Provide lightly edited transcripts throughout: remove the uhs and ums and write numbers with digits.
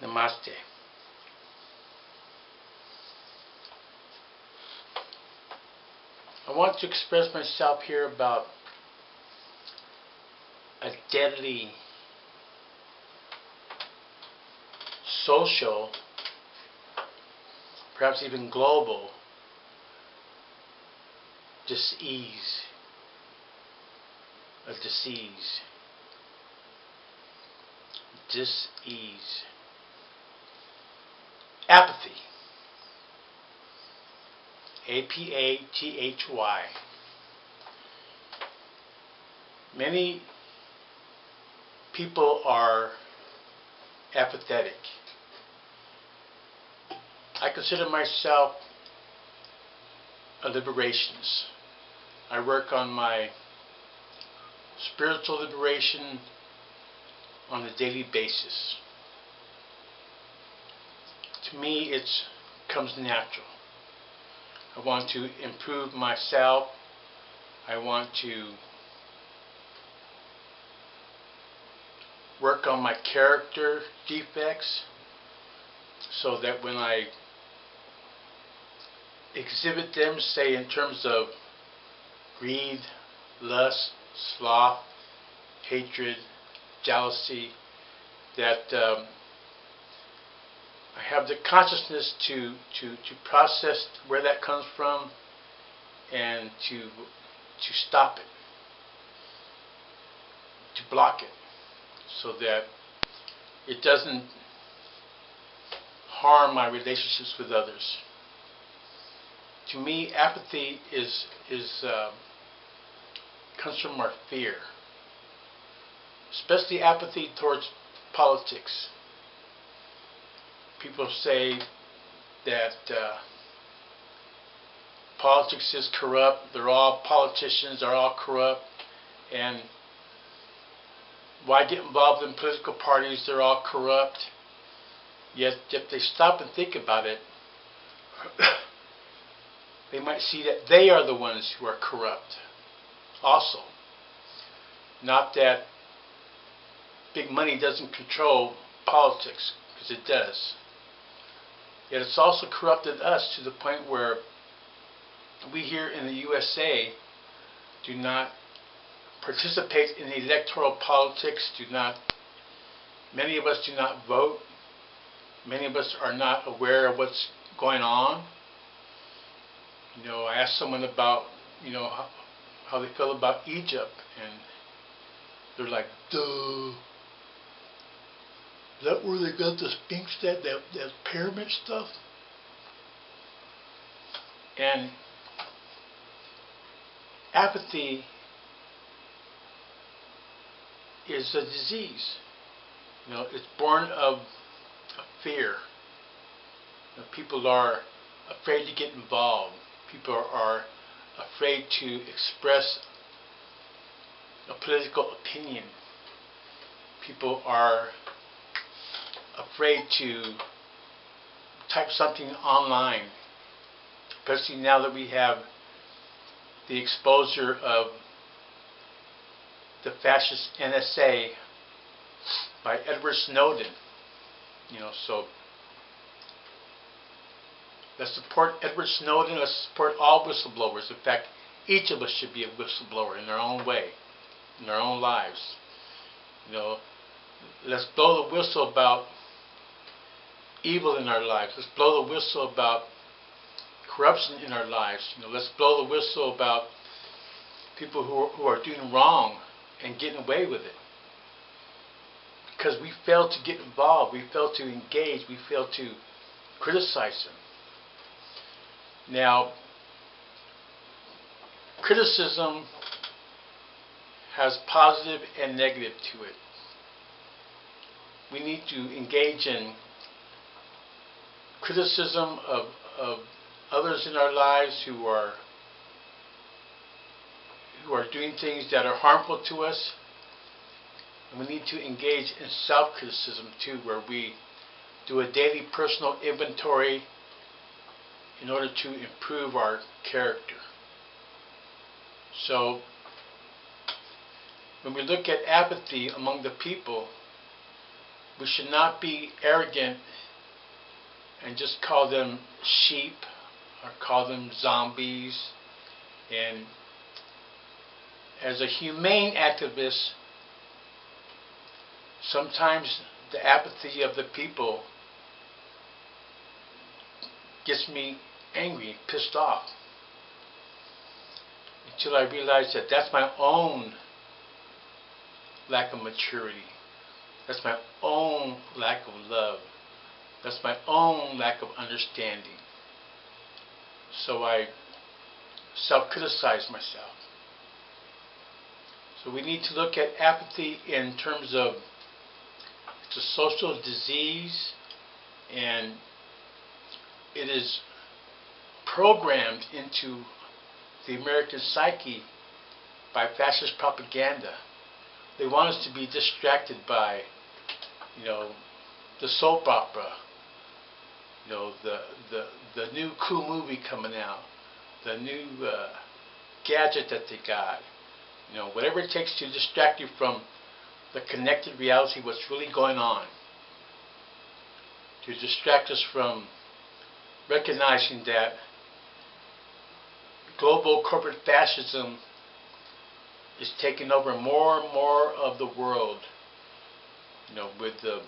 Namaste. I want to express myself here about a deadly social, perhaps even global, disease. A disease. Dis-ease. Apathy. A-P-A-T-H-Y. Many people are apathetic. I consider myself a liberationist. I work on my spiritual liberation on a daily basis. To me, it comes natural. I want to improve myself. I want to work on my character defects so that when I exhibit them, say in terms of greed, lust, sloth, hatred, jealousy, that I have the consciousness to process where that comes from and to stop it, to block it, so that it doesn't harm my relationships with others. To me, apathy comes from our fear, especially apathy towards politics. People say that politics is corrupt, they're all politicians, they're all corrupt, and why get involved in political parties, they're all corrupt. Yet if they stop and think about it, they might see that they are the ones who are corrupt also. Not that big money doesn't control politics, because it does. Yet it's also corrupted us to the point where we here in the USA do not participate in electoral politics, many of us do not vote, many of us are not aware of what's going on. I asked someone about, how they feel about Egypt, and they're like, duh. Is that where they got the Sphinx, that pyramid stuff? And apathy is a disease. It's born of fear. People are afraid to get involved. People are afraid to express a political opinion. People are afraid to type something online, especially now that we have the exposure of the fascist NSA by Edward Snowden. So let's support Edward Snowden, let's support all whistleblowers. In fact, each of us should be a whistleblower in our own way, in our own lives. Let's blow the whistle about evil in our lives. Let's blow the whistle about corruption in our lives. Let's blow the whistle about people who are doing wrong and getting away with it. Because we fail to get involved, we fail to engage, we fail to criticize them. Now, criticism has positive and negative to it. We need to engage in criticism of others in our lives who are doing things that are harmful to us. And we need to engage in self-criticism too, where we do a daily personal inventory in order to improve our character. So when we look at apathy among the people, we should not be arrogant and just call them sheep or call them zombies. And as a humane activist, sometimes the apathy of the people gets me angry, pissed off, until I realize that that's my own lack of maturity. That's my own lack of love. That's my own lack of understanding. So I self-criticize myself. So we need to look at apathy in terms of it's a social disease, and it is programmed into the American psyche by fascist propaganda. They want us to be distracted by, the soap opera, the new cool movie coming out, the new gadget that they got, whatever it takes to distract you from the connected reality, what's really going on, to distract us from recognizing that global corporate fascism is taking over more and more of the world, with the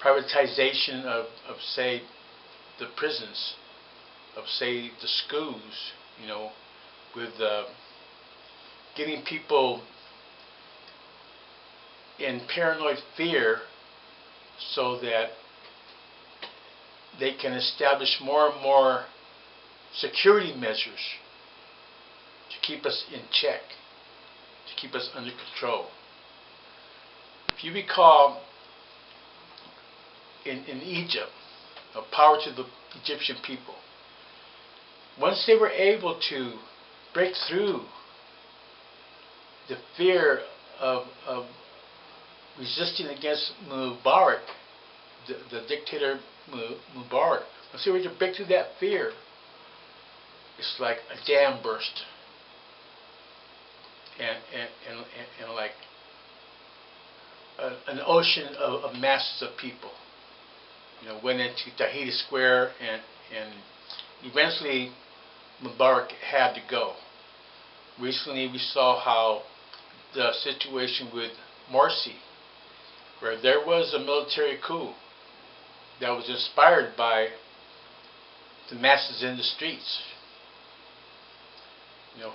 privatization of say, the prisons, of say, the schools, with getting people in paranoid fear so that they can establish more and more security measures to keep us in check, to keep us under control. If you recall, in Egypt, power to the Egyptian people, once they were able to break through the fear of resisting against Mubarak, the dictator Mubarak, once they were to break through that fear, it's like a dam burst, and like an ocean of masses of people, went into Tahrir Square, and eventually Mubarak had to go. Recently we saw how the situation with Morsi, where there was a military coup that was inspired by the masses in the streets,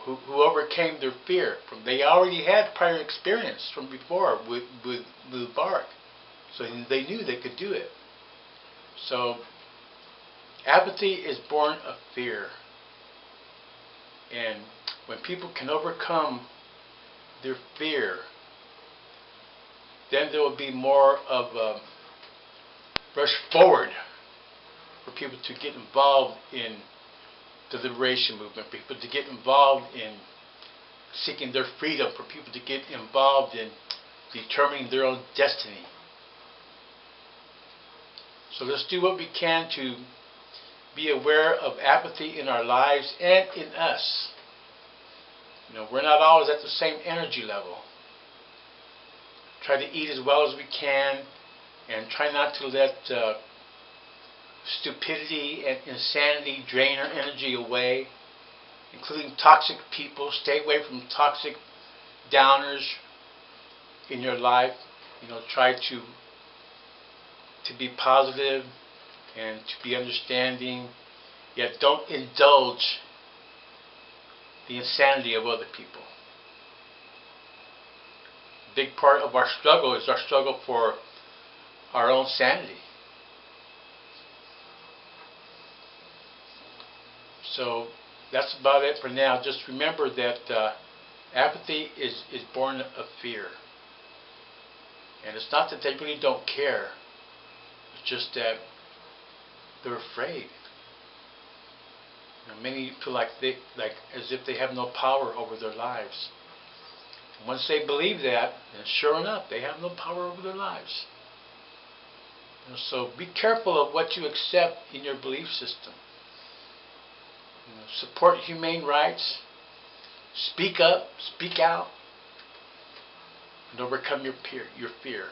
who overcame their fear. They already had prior experience from before with Mubarak, so they knew they could do it. So apathy is born of fear, and when people can overcome their fear, then there will be more of a rush forward for people to get involved in the liberation movement, for people to get involved in seeking their freedom, for people to get involved in determining their own destiny. So let's do what we can to be aware of apathy in our lives and in us. We're not always at the same energy level. Try to eat as well as we can, and try not to let stupidity and insanity drain our energy away, including toxic people. Stay away from toxic downers in your life. Try to be positive and to be understanding, yet don't indulge the insanity of other people. A big part of our struggle is our struggle for our own sanity. So that's about it for now. Just remember that apathy is born of fear. And it's not that they really don't care. It's just that they're afraid. Many feel like as if they have no power over their lives. And once they believe that, then sure enough, they have no power over their lives. So be careful of what you accept in your belief system. Support humane rights. Speak up, speak out, and overcome your fear.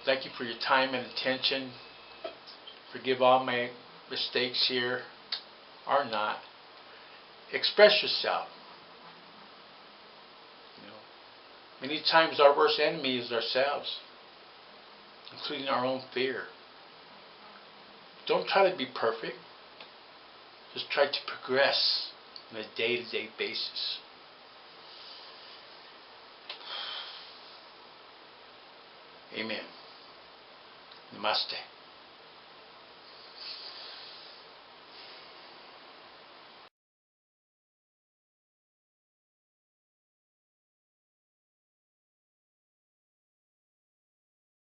Thank you for your time and attention. Forgive all my mistakes here, or not. Express yourself. Many times our worst enemy is ourselves, including our own fear. Don't try to be perfect. Just try to progress on a day-to-day basis. Amen. Namaste.